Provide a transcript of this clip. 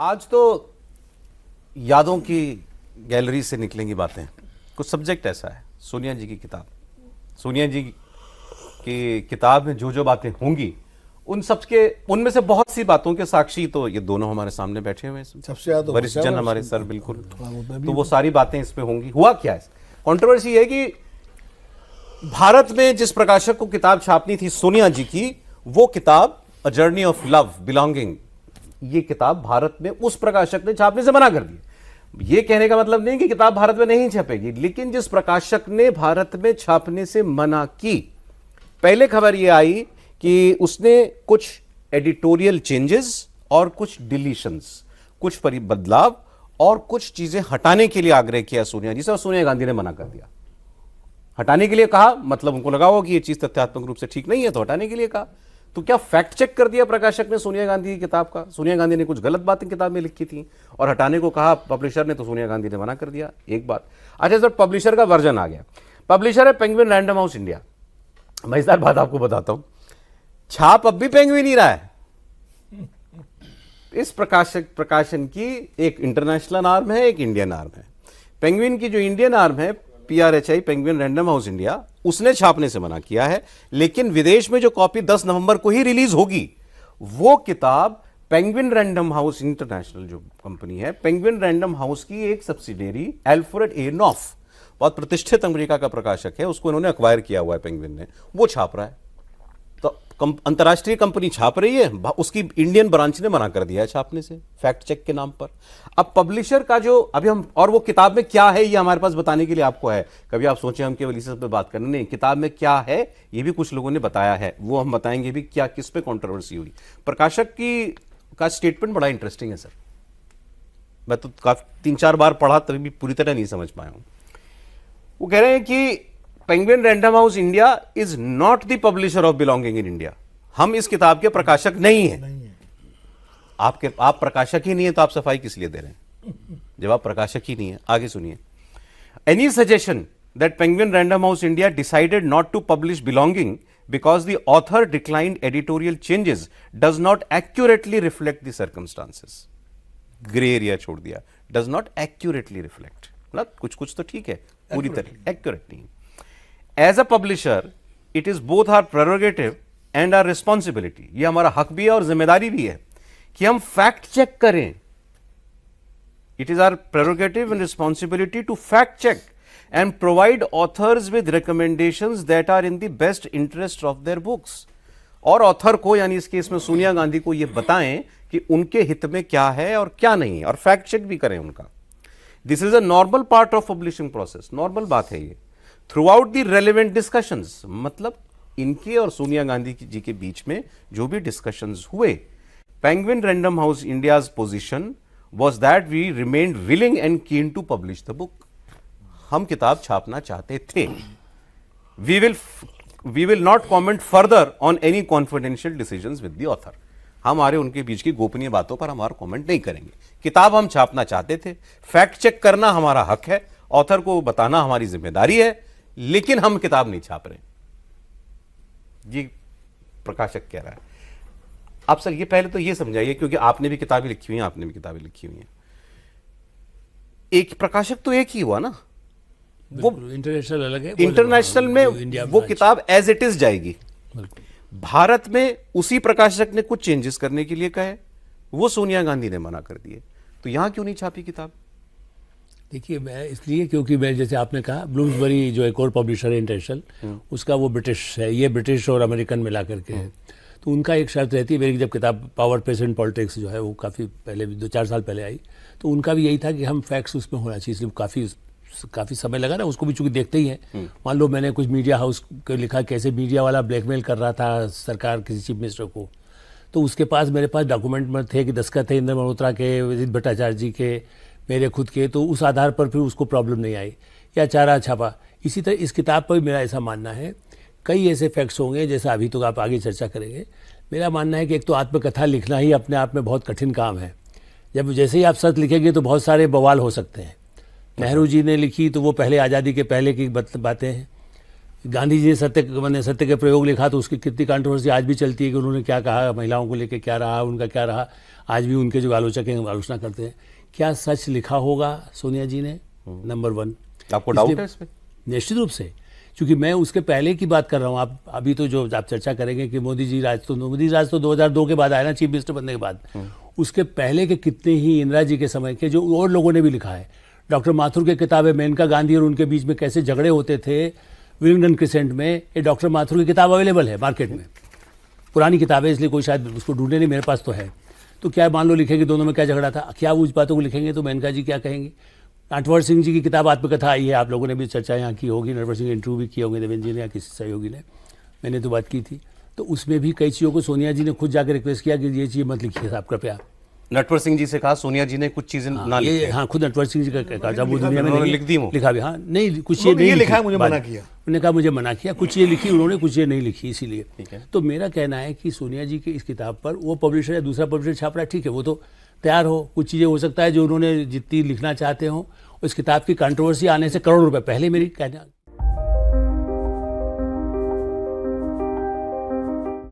आज तो यादों की गैलरी से निकलेंगी बातें। कुछ सब्जेक्ट ऐसा है, सोनिया जी की किताब, सोनिया जी की किताब में जो जो बातें होंगी उनमें से बहुत सी बातों के साक्षी तो ये दोनों हमारे सामने बैठे हुए हैं, सबसे ज्यादा वरिष्ठ जन हमारे सर, बिल्कुल। तो वो सारी बातें इसमें होंगी। हुआ क्या है, कंट्रोवर्सी है कि भारत में जिस प्रकाशक को किताब छापनी थी सोनिया जी की, वो किताब a journey of love belonging, ये किताब भारत में उस प्रकाशक ने छापने से मना कर दी। ये कहने का मतलब नहीं कि किताब भारत में नहीं छपेगी, लेकिन जिस प्रकाशक ने भारत में छापने से मना की, पहले खबर यह आई कि उसने कुछ एडिटोरियल चेंजेस और कुछ डिलीशंस, कुछ बदलाव और कुछ चीजें हटाने के लिए आग्रह किया सोनिया जी से, और सोनिया गांधी ने मना कर दिया। हटाने के लिए कहा, मतलब उनको लगा हो कि यह चीज तथ्यात्मक रूप से ठीक नहीं है, तो हटाने के लिए कहा। तो क्या फैक्ट चेक कर दिया प्रकाशक ने सोनिया गांधी की किताब का? सोनिया गांधी ने कुछ गलत बातें किताब में लिखी थी और हटाने को कहा पब्लिशर ने, तो सोनिया गांधी ने मना कर दिया। एक बात। अच्छा सर, पब्लिशर का वर्जन आ गया। पब्लिशर है पेंगुइन रैंडम हाउस इंडिया। मजेदार बात आपको बताता हूं, छाप अब भी पेंगुइन ही रहा है। इस प्रकाशन की एक इंटरनेशनल आर्म है, एक इंडियन आर्म है। पेंगुइन की जो इंडियन आर्म है PRHI, penguin Random House India, उसने छापने से मना किया है। लेकिन विदेश में जो कॉपी 10 नवंबर को ही रिलीज होगी, वो किताब पेंगुइन रैंडम हाउस इंटरनेशनल जो कंपनी है, पेंगुइन रैंडम हाउस की एक सब्सिडियरी अल्फ्रेड ए नॉफ, बहुत प्रतिष्ठित अमेरिका का प्रकाशक है, उसको इन्होंने एक्वायर किया हुआ है पेंगुइन ने, वो छाप रहा है। तो अंतरराष्ट्रीय कंपनी छाप रही है, उसकी इंडियन ब्रांच ने मना कर दिया है छापने से, फैक्ट चेक के नाम पर। अब पब्लिशर का जो अभी हम, और वो किताब में क्या है ये हमारे पास बताने के लिए आपको है। कभी आप सोचे हम केवल इस पे बात करने, नहीं, किताब में क्या है ये भी कुछ लोगों ने बताया है, वो हम बताएंगे भी क्या, किस पे कंट्रोवर्सी हुई। प्रकाशक का स्टेटमेंट बड़ा इंटरेस्टिंग है सर, मैं तो काफी 3-4 बार पढ़ा तभी भी पूरी तरह नहीं समझ पाया हूं। वो कह रहे हैं कि penguin Random House India is not the publisher of belonging in India. हम इस किताब के प्रकाशक नहीं है। आप प्रकाशक ही नहीं है तो आप सफाई किस लिए दे रहे हैं, जब आप प्रकाशक ही नहीं है। आगे सुनिए। Any suggestion that Penguin Random House India decided not to publish Belonging because the author declined editorial changes does not accurately reflect the circumstances. Grey area छोड़ दिया, डज नॉट एक्यूरेटली रिफ्लेक्ट, मतलब कुछ कुछ तो ठीक है, पूरी तरह एक्यूरेट नहीं। As a publisher it is both our prerogative and our responsibility, ये हमारा हक भी है और जिम्मेदारी भी है कि हम फैक्ट चेक करें। It is our prerogative and responsibility to fact check and provide authors with recommendations that are in the best interest of their books. और ऑथर को, यानी इस केस में सोनिया गांधी को, यह बताएं कि उनके हित में क्या है और क्या नहीं है, और फैक्ट चेक भी करें उनका। This is a normal part of publishing process, normal बात है ये। Through out the relevant discussions, मतलब इनके और सोनिया गांधी जी के बीच में जो भी डिस्कशंस हुए, Penguin Random House India's position was that we remained willing and keen to publish the book. हम किताब छापना चाहते थे। We will not comment further on any confidential decisions with the author. हमारे उनके बीच की गोपनीय बातों पर हमारा कमेंट नहीं करेंगे। किताब हम छापना चाहते थे, फैक्ट चेक करना हमारा हक है, ऑथर को बताना हमारी जिम्मेदारी है, लेकिन हम किताब नहीं छाप रहे, ये प्रकाशक कह रहा है। आप सर ये पहले तो ये समझाइए, क्योंकि आपने भी किताबें लिखी हुई हैं, आपने भी किताबें लिखी हुई हैं, एक प्रकाशक तो एक ही हुआ ना, वो इंटरनेशनल अलग है। इंटरनेशनल में वो किताब एज इट इज जाएगी। भारत में उसी प्रकाशक ने कुछ चेंजेस करने के लिए कहे, वो सोनिया गांधी ने मना कर दिए, तो यहां क्यों नहीं छापी किताब? देखिए, मैं इसलिए, क्योंकि मैं, जैसे आपने कहा, ब्लूम्सबरी जो एक और पब्लिशर है इंटरनेशनल, उसका वो ब्रिटिश है, ये ब्रिटिश और अमेरिकन मिला करके है। तो उनका एक शर्त रहती है। मेरी जब किताब पावर प्रेजेंट पॉलिटिक्स जो है वो काफ़ी पहले, 2-4 साल पहले आई, तो उनका भी यही था कि हम फैक्ट्स उसमें होना चाहिए। इसलिए काफ़ी समय लगा ना, उसको भी चूंकि देखते ही हैं। मान लो मैंने कुछ मीडिया हाउस को लिखा, कैसे मीडिया वाला ब्लैकमेल कर रहा था सरकार, किसी चीफ मिनिस्टर को, तो उसके पास, मेरे पास डॉक्यूमेंट में थे कि दस्तखत थे इंद्र मल्होत्रा के, विदित भट्टाचार्य जी के, मेरे खुद के, तो उस आधार पर फिर उसको प्रॉब्लम नहीं आई, या चारा छापा। इसी तरह इस किताब पर भी मेरा ऐसा मानना है, कई ऐसे फैक्ट्स होंगे, जैसा अभी तो आप आगे चर्चा करेंगे। मेरा मानना है कि एक तो आत्मकथा लिखना ही अपने आप में बहुत कठिन काम है। जब जैसे ही आप सच लिखेंगे तो बहुत सारे बवाल हो सकते हैं। नेहरू जी ने लिखी तो वो पहले, आज़ादी के पहले की बातें हैं। गांधी जी ने सत्य के प्रयोग लिखा तो उसकी कितनी कंट्रोवर्सी आज भी चलती है कि उन्होंने क्या कहा, महिलाओं को लेकर क्या रहा, उनका क्या रहा। आज भी उनके जो आलोचक हैं आलोचना करते हैं। क्या सच लिखा होगा सोनिया जी ने? नंबर 1। आपको डाउट है इसमें? निश्चित रूप से, क्योंकि मैं उसके पहले की बात कर रहा हूँ। आप अभी तो जो आप चर्चा करेंगे कि मोदी जी राज तो 2002 के बाद आया ना, चीफ मिनिस्टर बनने के बाद। उसके पहले के कितने ही इंदिरा जी के समय के जो और लोगों ने भी लिखा है। डॉक्टर माथुर की किताब है मेनका गांधी और उनके बीच में कैसे झगड़े होते थे विलिंगडन क्रिसेंट में, ये डॉक्टर माथुर की किताब अवेलेबल है मार्केट में। पुरानी किताब है इसलिए कोई शायद उसको ढूंढे नहीं, मेरे पास तो है। तो क्या मान लो लिखेंगे दोनों में क्या झगड़ा था, क्या उस बातों को लिखेंगे तो मेनका जी क्या कहेंगे? नटवर सिंह जी की किताब आत्मकथा आई है, आप लोगों ने भी चर्चा यहाँ की होगी, नटवर सिंह इंटरव्यू भी किए होंगे देवेंद्र जी ने या किसी सहयोगी ने, मैंने तो बात की थी। तो उसमें भी कई चीज़ों को सोनिया जी ने खुद जाकर रिक्वेस्ट किया कि ये चीज़ मत लिखिए साहब कृपया। नटवर सिंह जी से कहा सोनिया जी ने कुछ चीजें ना लिखी। हाँ, खुद नटवर सिंह जी का कहा जब वो दुनिया में उन्होंने नहीं लिख दी वो। लिखा भी, हाँ नहीं कुछ ये नहीं लिखा है, लिखी, मुझे मना किया। उन्होंने कहा मुझे मना किया, कुछ ये लिखी उन्होंने, कुछ ये नहीं लिखी, ठीक इसीलिए। है। तो मेरा कहना है कि सोनिया जी की इस किताब पर वो पब्लिशर या दूसरा पब्लिशर छाप रहा है, ठीक है, वो तो तैयार हो। कुछ चीज़ें हो सकता है जो उन्होंने जितनी लिखना चाहते हो, उस किताब की कंट्रोवर्सी आने से करोड़ रुपए पहले मेरी कहना